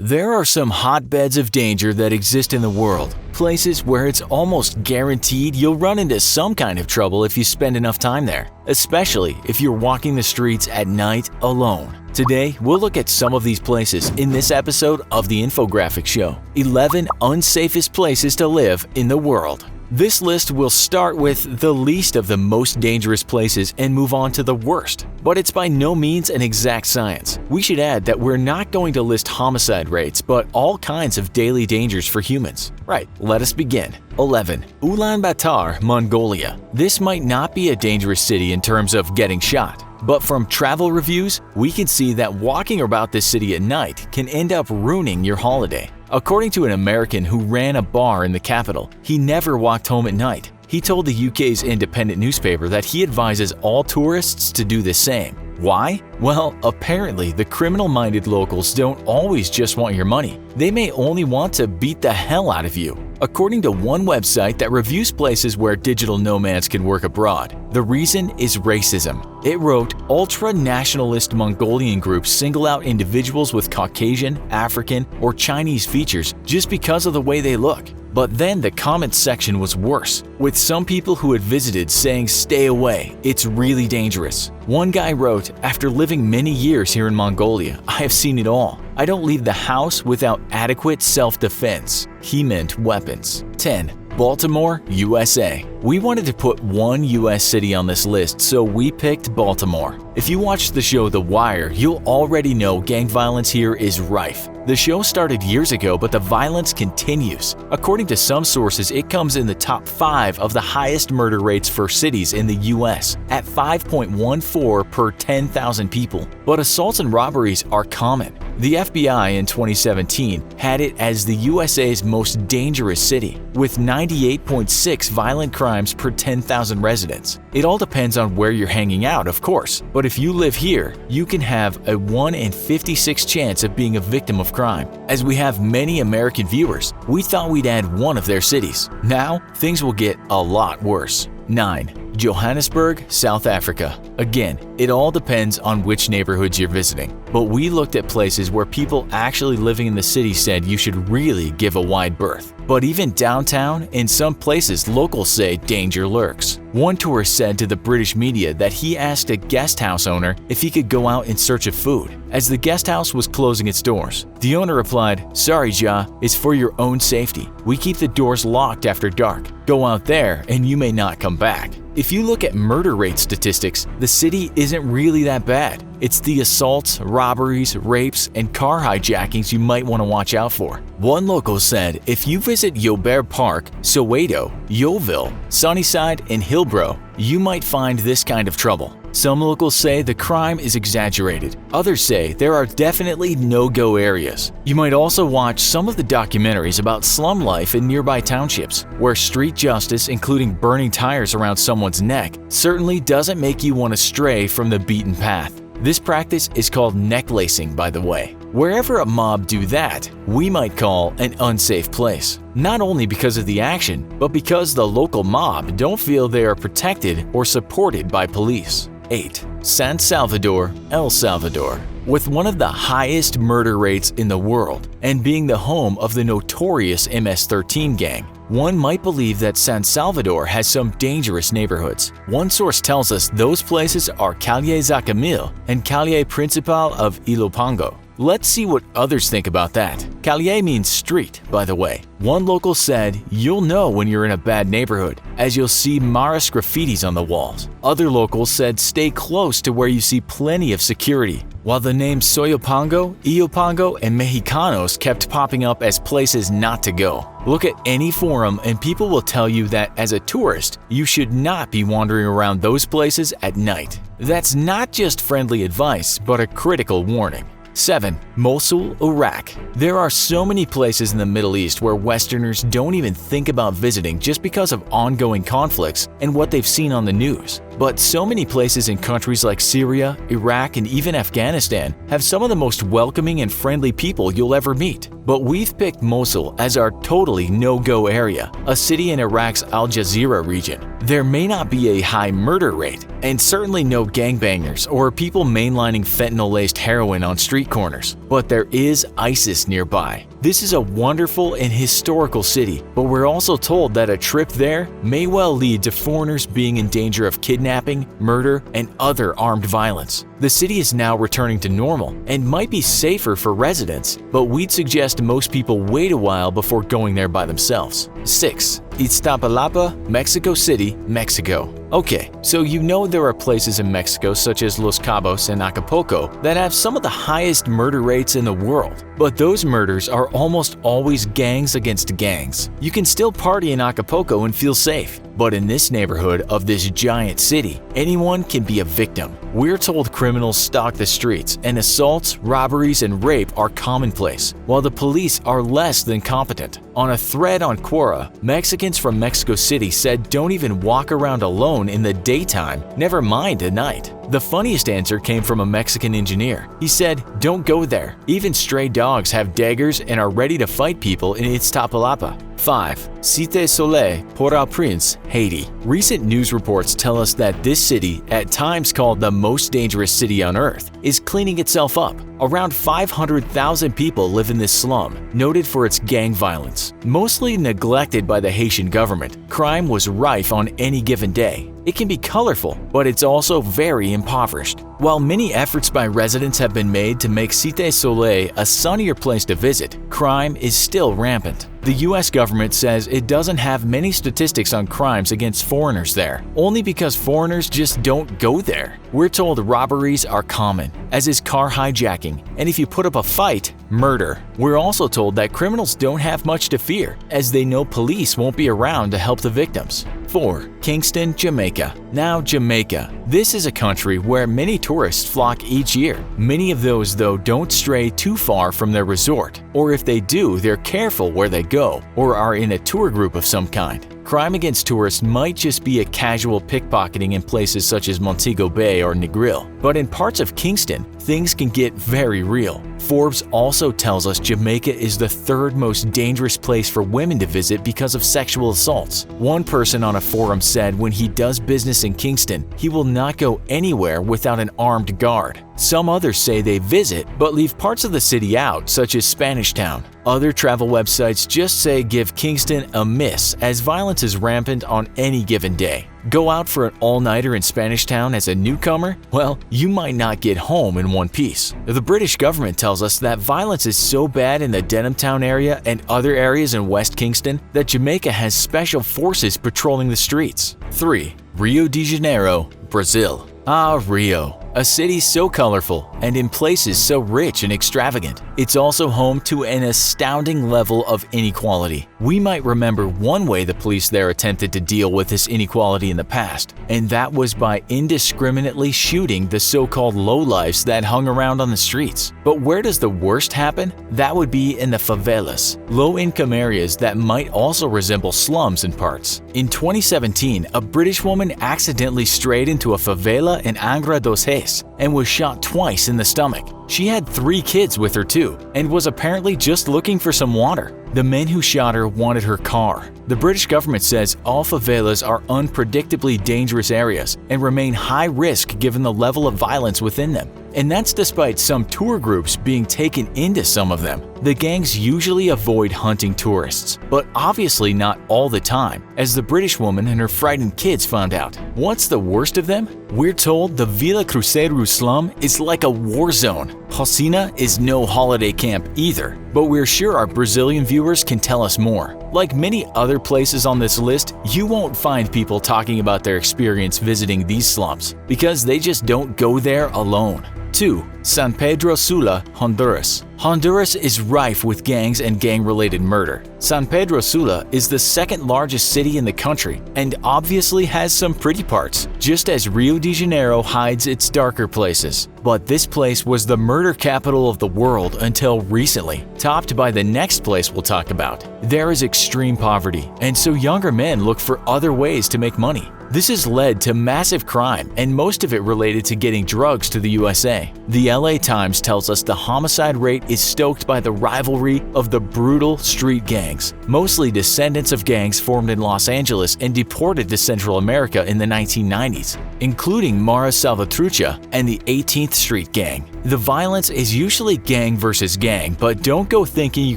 There are some hotbeds of danger that exist in the world, places where it's almost guaranteed you'll run into some kind of trouble if you spend enough time there, especially if you're walking the streets at night alone. Today, we'll look at some of these places in this episode of the Infographics Show, 11 unsafest places to live in the world. This list will start with the least of the most dangerous places and move on to the worst, but it's by no means an exact science. We should add that we're not going to list homicide rates, but all kinds of daily dangers for humans. Right, let us begin. 11. ULAANBAATAR, Mongolia. This might not be a dangerous city in terms of getting shot, but from travel reviews, we can see that walking about this city at night can end up ruining your holiday. According to an American who ran a bar in the capital, he never walked home at night. He told the UK's independent newspaper that he advises all tourists to do the same. Why? Well, apparently the criminal-minded locals don't always just want your money. They may only want to beat the hell out of you. According to one website that reviews places where digital nomads can work abroad, the reason is racism. It wrote, ultra-nationalist Mongolian groups single out individuals with Caucasian, African, or Chinese features just because of the way they look. But then the comments section was worse, with some people who had visited saying stay away, it's really dangerous. One guy wrote, after living many years here in Mongolia, I have seen it all. I don't leave the house without adequate self-defense. He meant weapons. 10. Baltimore, USA. We wanted to put one US city on this list, so we picked Baltimore. If you watched the show The Wire, you'll already know gang violence here is rife. The show started years ago, but the violence continues. According to some sources, it comes in the top 5 of the highest murder rates for cities in the US, at 5.14 per 10,000 people. But assaults and robberies are common. The FBI in 2017 had it as the USA's most dangerous city, with 98.6 violent crimes per 10,000 residents. It all depends on where you're hanging out, of course, but if you live here, you can have a 1 in 56 chance of being a victim of crime. As we have many American viewers, we thought we'd add one of their cities. Now, things will get a lot worse. 9. Johannesburg, South Africa. Again, it all depends on which neighborhoods you're visiting, but we looked at places where people actually living in the city said you should really give a wide berth. But even downtown, in some places locals say danger lurks. One tourist said to the British media that he asked a guest house owner if he could go out in search of food, as the guest house was closing its doors. The owner replied, "Sorry, Ja, it's for your own safety. We keep the doors locked after dark. Go out there and you may not come back." If you look at murder rate statistics, the city isn't really that bad. It's the assaults, robberies, rapes, and car hijackings you might want to watch out for. One local said if you visit Yobear Park, Soweto, Yeovil, Sunnyside, and Hillbrow, you might find this kind of trouble. Some locals say the crime is exaggerated. Others say there are definitely no-go areas. You might also watch some of the documentaries about slum life in nearby townships, where street justice, including burning tires around someone's neck, certainly doesn't make you want to stray from the beaten path. This practice is called necklacing, by the way. Wherever a mob do that, we might call an unsafe place. Not only because of the action, but because the local mob don't feel they are protected or supported by police. 8. San Salvador, El Salvador. With one of the highest murder rates in the world, and being the home of the notorious MS-13 gang, one might believe that San Salvador has some dangerous neighborhoods. One source tells us those places are Calle Zacamil and Calle Principal of Ilopango. Let's see what others think about that. Calle means street, by the way. One local said, you'll know when you're in a bad neighborhood, as you'll see Maras graffitis on the walls. Other locals said stay close to where you see plenty of security, while the names Soyapango, Iopango, and Mexicanos kept popping up as places not to go. Look at any forum and people will tell you that as a tourist, you should not be wandering around those places at night. That's not just friendly advice, but a critical warning. 7. Mosul, Iraq. There are so many places in the Middle East where Westerners don't even think about visiting just because of ongoing conflicts and what they've seen on the news. But so many places in countries like Syria, Iraq, and even Afghanistan have some of the most welcoming and friendly people you'll ever meet. But we've picked Mosul as our totally no-go area, a city in Iraq's Al Jazeera region. There may not be a high murder rate, and certainly no gangbangers or people mainlining fentanyl-laced heroin on street corners, but there is ISIS nearby. This is a wonderful and historical city, but we're also told that a trip there may well lead to foreigners being in danger of kidnapping, murder, and other armed violence. The city is now returning to normal and might be safer for residents, but we'd suggest most people wait a while before going there by themselves. 6. IZTAPALAPA, Mexico City, Mexico. Okay, so you know there are places in Mexico such as Los Cabos and Acapulco that have some of the highest murder rates in the world. But those murders are almost always gangs against gangs. You can still party in Acapulco and feel safe, but in this neighborhood of this giant city, anyone can be a victim. We're told criminals stalk the streets and assaults, robberies, and rape are commonplace, while the police are less than competent. On a thread on Quora, Mexicans from Mexico City said don't even walk around alone in the daytime, never mind at night. The funniest answer came from a Mexican engineer. He said, "Don't go there. Even stray dogs have daggers and are ready to fight people in IZTAPALAPA." 5. CITÉ SOLEIL, Port-au-Prince, Haiti. Recent news reports tell us that this city, at times called the most dangerous city on earth, is cleaning itself up. Around 500,000 people live in this slum, noted for its gang violence. Mostly neglected by the Haitian government, crime was rife on any given day. It can be colorful, but it's also very impoverished. While many efforts by residents have been made to make CITÉ SOLEIL a sunnier place to visit, crime is still rampant. The US government says it doesn't have many statistics on crimes against foreigners there, only because foreigners just don't go there. We're told robberies are common, as is car hijacking, and if you put up a fight, murder. We're also told that criminals don't have much to fear, as they know police won't be around to help the victims. 4. Kingston, Jamaica. Now Jamaica. This is a country where many tourists flock each year. Many of those, though, don't stray too far from their resort, or if they do, they're careful where they go, or are in a tour group of some kind. Crime against tourists might just be a casual pickpocketing in places such as Montego Bay or Negril, but in parts of Kingston, things can get very real. Forbes also tells us Jamaica is the third most dangerous place for women to visit because of sexual assaults. One person on a forum said when he does business in Kingston, he will not go anywhere without an armed guard. Some others say they visit but leave parts of the city out, such as Spanish Town. Other travel websites just say give Kingston a miss, as violence is rampant on any given day. Go out for an all-nighter in Spanish Town as a newcomer? Well, you might not get home in one piece. The British government tells us that violence is so bad in the Denhamtown area and other areas in West Kingston that Jamaica has special forces patrolling the streets. 3. Rio de Janeiro, Brazil. Ah, Rio. A city so colorful and in places so rich and extravagant. It's also home to an astounding level of inequality. We might remember one way the police there attempted to deal with this inequality in the past, and that was by indiscriminately shooting the so-called lowlifes that hung around on the streets. But where does the worst happen? That would be in the favelas, low-income areas that might also resemble slums in parts. In 2017, a British woman accidentally strayed into a favela in Angra dos Reis and was shot twice in the stomach. She had 3 kids with her too, and was apparently just looking for some water. The men who shot her wanted her car. The British government says all favelas are unpredictably dangerous areas and remain high risk given the level of violence within them. And that's despite some tour groups being taken into some of them. The gangs usually avoid hunting tourists, but obviously not all the time, as the British woman and her frightened kids found out. What's the worst of them? We're told the Vila Cruzeiro slum is like a war zone. Rosina is no holiday camp either, but we're sure our Brazilian viewers can tell us more. Like many other places on this list, you won't find people talking about their experience visiting these slums, because they just don't go there alone. 2. San Pedro Sula, Honduras. Honduras is rife with gangs and gang-related murder. San Pedro Sula is the second largest city in the country and obviously has some pretty parts, just as Rio de Janeiro hides its darker places. But this place was the murder capital of the world until recently, topped by the next place we'll talk about. There is extreme poverty, and so younger men look for other ways to make money. This has led to massive crime, and most of it related to getting drugs to the USA. The LA Times tells us the homicide rate is stoked by the rivalry of the brutal street gangs, mostly descendants of gangs formed in Los Angeles and deported to Central America in the 1990s, including Mara Salvatrucha and the 18th Street Gang. The violence is usually gang versus gang, but don't go thinking you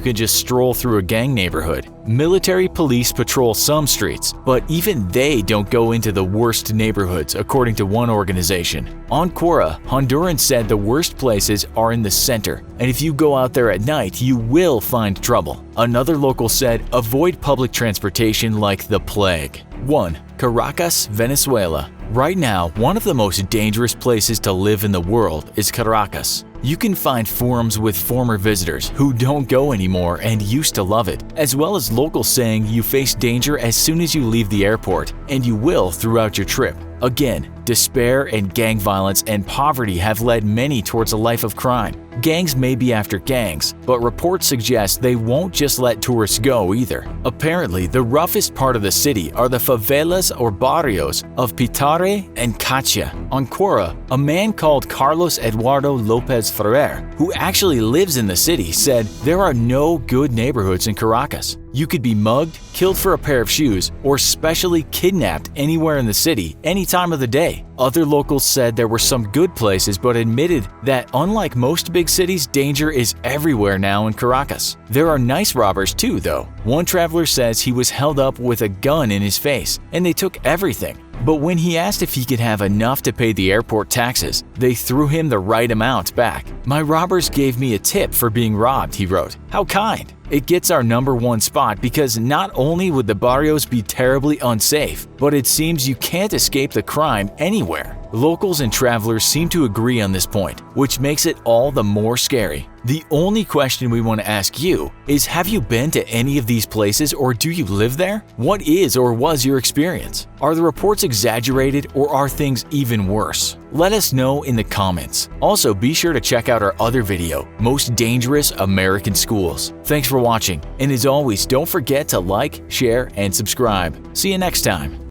can just stroll through a gang neighborhood. Military police patrol some streets, but even they don't go into the worst neighborhoods, according to one organization. On Quora, Hondurans said the worst places are in the center, and if you go out there at night, you will find trouble. Another local said, avoid public transportation like the plague. 1. Caracas, Venezuela. Right now, one of the most dangerous places to live in the world is Caracas. You can find forums with former visitors who don't go anymore and used to love it, as well as locals saying you face danger as soon as you leave the airport, and you will throughout your trip. Again, despair and gang violence and poverty have led many towards a life of crime. Gangs may be after gangs, but reports suggest they won't just let tourists go either. Apparently, the roughest part of the city are the favelas or barrios of Pitare and Cacha. On Quora, a man called Carlos Eduardo Lopez Ferrer, who actually lives in the city, said there are no good neighborhoods in Caracas. You could be mugged, killed for a pair of shoes, or specially kidnapped anywhere in the city, any time of the day. Other locals said there were some good places but admitted that unlike most big cities, danger is everywhere now in Caracas. There are nice robbers too, though. One traveler says he was held up with a gun in his face and they took everything. But when he asked if he could have enough to pay the airport taxes, they threw him the right amount back. "My robbers gave me a tip for being robbed," he wrote. "How kind." It gets our #1 spot because not only would the barrios be terribly unsafe, but it seems you can't escape the crime anywhere. Locals and travelers seem to agree on this point, which makes it all the more scary. The only question we want to ask you is, have you been to any of these places or do you live there? What is or was your experience? Are the reports exaggerated or are things even worse? Let us know in the comments. Also, be sure to check out our other video, Most Dangerous American Schools. Thanks for watching, and as always, don't forget to like, share, and subscribe. See you next time.